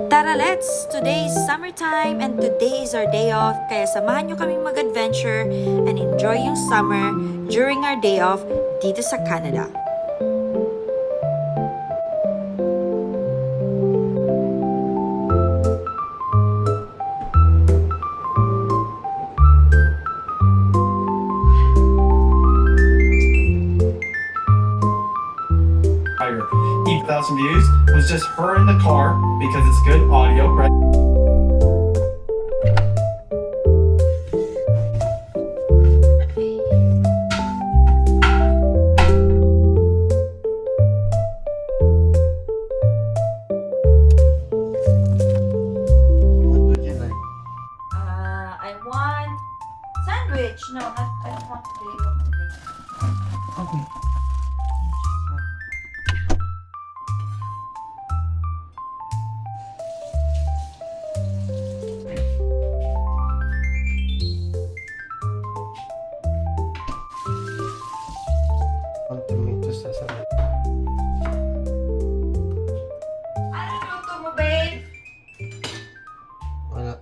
Tara, let's! Today is summertime and today is our day off. Kaya samahan nyo kaming mag-adventure and enjoy yung summer during our day off dito sa Canada. Each 1,000 views was just her in the car because it's good audio, right? I want sandwich. No, I don't want today. Okay. Ang tomato sa salad. Ano luto mo, babe? Wala.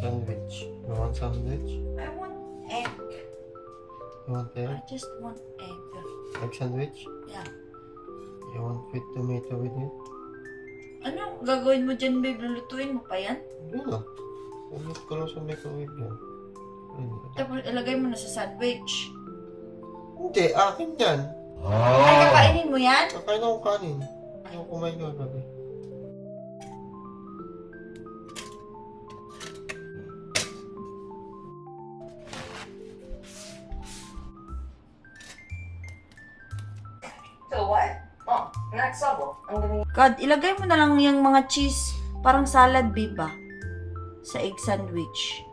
Sandwich. You want sandwich? I want egg. You want I egg? just want egg. Egg sandwich? Yeah. You want with tomato with it? Ano gagawin mo dyan, babe? Lulutuin mo pa yan? Hindi na. Ulit ko lang sa microwave yan. Tapos ilagay mo na sa sandwich. Hindi, akin yan. Ay, kakainin mo yan? Kakain akong kanin. Ayaw kumain ko gabi. So what? Oh, next level. I'm gonna God, ilagay mo na lang yung mga cheese. Parang salad, babe, ba? Sa egg sandwich.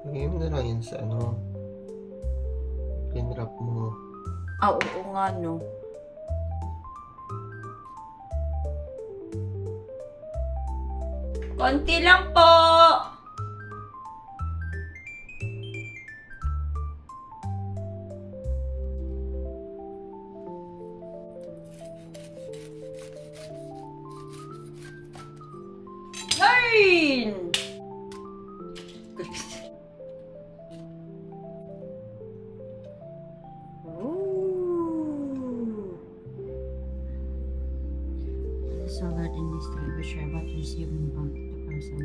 Lagay mo na lang yun sa ano. Pinrap mo. Ah, oo nga, no. Konti lang po! Yarn! Ooh. The salad in this tray, which I bought receiving from the person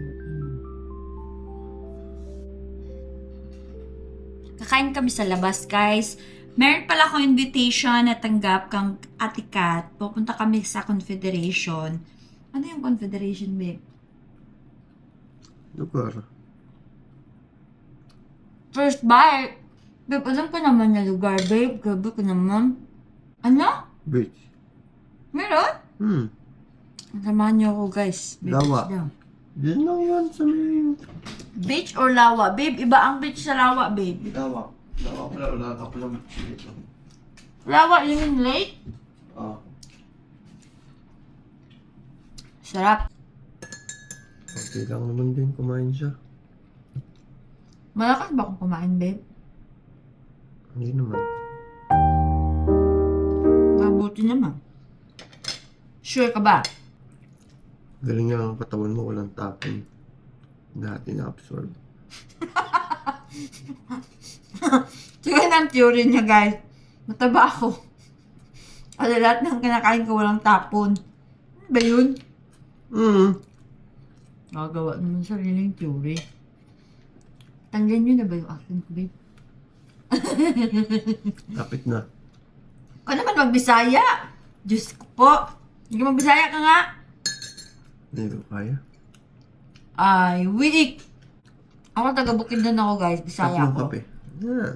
Kakain kami sa labas, guys. Meron pala akong invitation na tanggap kang Ate Kat. Pupunta kami sa Confederation. Ano yung Confederation, babe? Lugar. First bite. Babe, alam ko naman na lugar, babe. Gabi ko naman. Ano? Beach. Meron? Samahan niyo ako, guys. Beach Lawa. daw. Diyan lang yan sa main. Beach or lawa? Babe, iba ang beach sa lawa, babe. Lawa. Lawa pala. Wala ka pala beach dito. Lawa, you mean lake? Ah. Sarap. Okay lang naman din kumain siya. Malakas ba akong kumain, babe? Hindi naman. Mabuti naman. Sure ka ba? Galing nga ang katawan mo, walang tapon. Dati na-absorb. Sige na ang theory niya, guys. Mataba ako. Kasi lahat ng kinakain ko walang tapon. Ano ba yun? Gagawa naman sariling theory. Tanggan nyo na ba yung action ko, babe? Kapit na. Ikaw naman magbisaya. Diyos ko po. Hindi ka magbisaya ka nga. Hindi ko kaya. Ay, weak. Ako taga Bukidnon ako, guys. Bisaya Tatlong ako. kape. Yeah.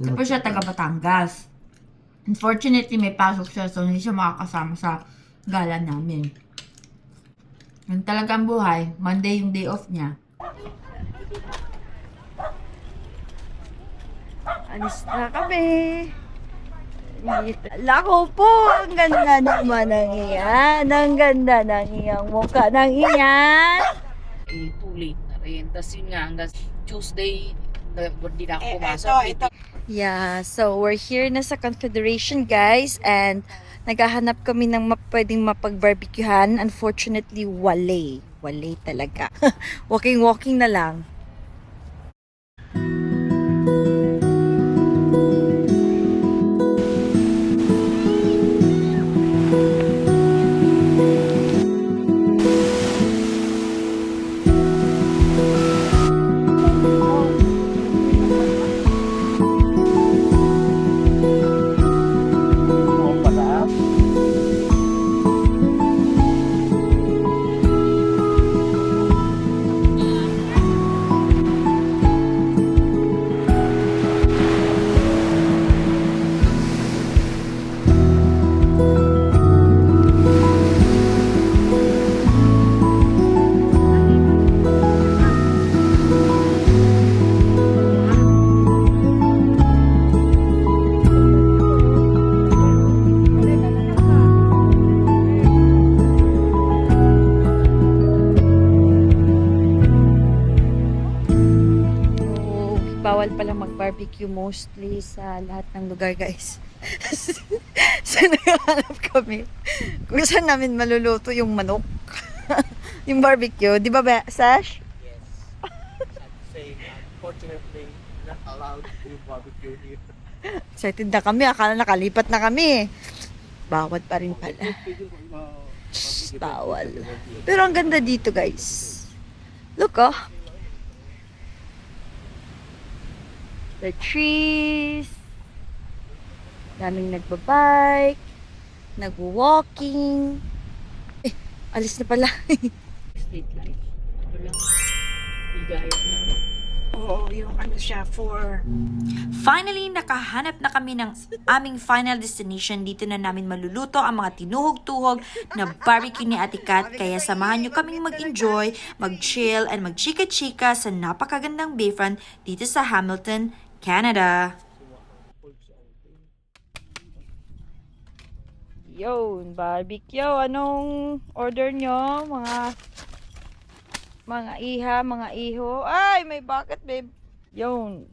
Tapos siya taga Batangas. Unfortunately, may pasok siya so hindi siya makakasama sa gala namin. Yan talaga ang buhay. Monday yung day off niya. Alis na kami. Lako po, ang ganda naman ng iyan. Ang ganda ng iyang mukha ng iyan. too late na rin. Tapos yun nga, hanggang Tuesday, hindi na ako pumasok. Yeah, so we're here na sa Confederation, guys, and Naghahanap kami ng pwedeng mapag-barbecuehan. Unfortunately, wale. Wale talaga. Walking na lang. Bawal pala mag-barbecue mostly sa lahat ng lugar, guys. So, naghahanap kami kung saan namin maluluto yung manok. Yung barbecue. Di ba, Sash? Yes. Sad to say, unfortunately, not allowed to barbecue here. Excited na kami. Akala nakalipat na kami. Bawal pa rin pala. Bawal. Pero ang ganda dito, guys. Look, oh. The trees. Daming nagbabike. Nagwo-walking. Eh, alis na pala. Street light. Walang bigay na. Oo, yung ano siya for... Finally, nakahanap na kami ng aming final destination. Dito na namin maluluto ang mga tinuhog-tuhog na barbecue ni Ate Kat. Kaya samahan nyo kaming mag-enjoy, mag-chill, and mag-chika-chika sa napakagandang bayfront dito sa Hamilton, Canada. Yun, barbecue. Anong order nyo? Mga iha, mga iho. Ay, may bucket, babe. Yun.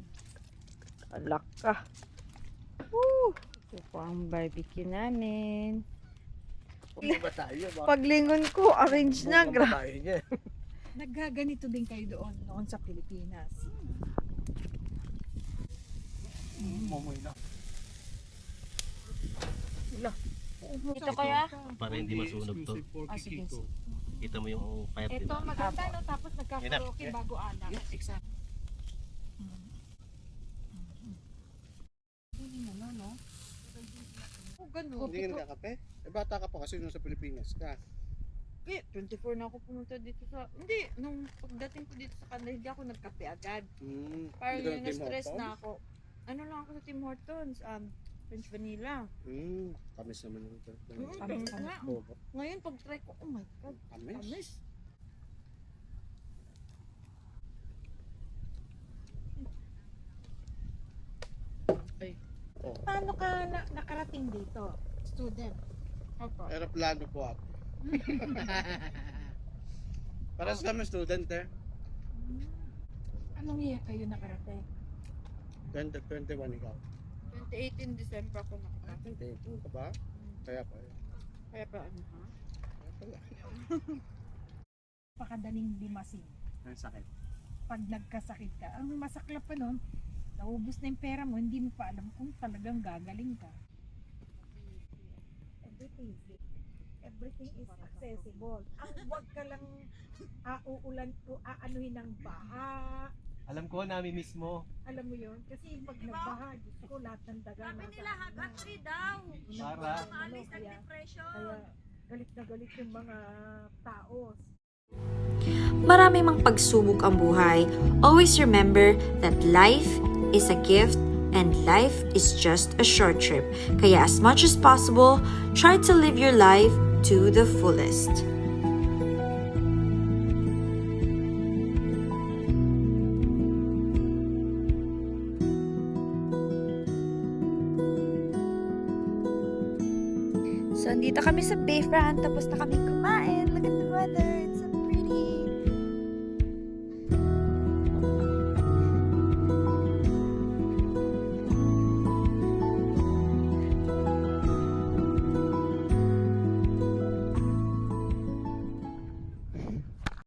Alak ka. Woo! Ito po ang barbecue namin. Paglingon ko, arrange na. Naggaganito din kayo noon sa Pilipinas. Ito kaya? Para hindi masunog to. Sige. Kita mo yung fire Ito dito. maganda no, tapos nagkakaroke bago anak. Exactly. Oh, ganun. Hindi ka nagkakape? Eh, bata ka pa kasi nung sa Pilipinas ka. 24 na ako pumunta dito sa... Hindi, nung pagdating ko dito sa Canada, hindi ako nagkape agad. Parang Hindi ka yung ng Tim na-stress Hortons? na ako. Ano lang ako sa Tim Hortons? French vanilla. Kamis naman ito. Tamis nga. Ngayon, pag-try ko, oh my God, Kamis? tamis. Paano ka nakarating dito? Student. Opo. Aeroplano po ako. Paras kami student eh. Anong year kayo nakarating? 2021 ikaw. 2018 December ako nakita. 2018 ka ba? Kaya pa eh. Kaya pa ano ha? Kaya pala. Pakadaling limasin. Ang sakit. Pag nagkasakit ka, ang masaklap pa nun, naubos na yung pera mo, hindi mo pa alam kung talagang gagaling ka. Everything is accessible. Ang wag ka lang aanuhin ng baha. Alam ko, nami-miss mo. Alam mo yun? Kasi pag nagbaha, Diyos ko, lahat ng daga nasa daw. Para. Kaya galit na galit yung mga tao. Marami mang pagsubok ang buhay. Always remember that life is a gift and life is just a short trip. Kaya as much as possible, try to live your life to the fullest. So, andito kami sa Bayfront. Tapos na kami kumain. Look at the weather.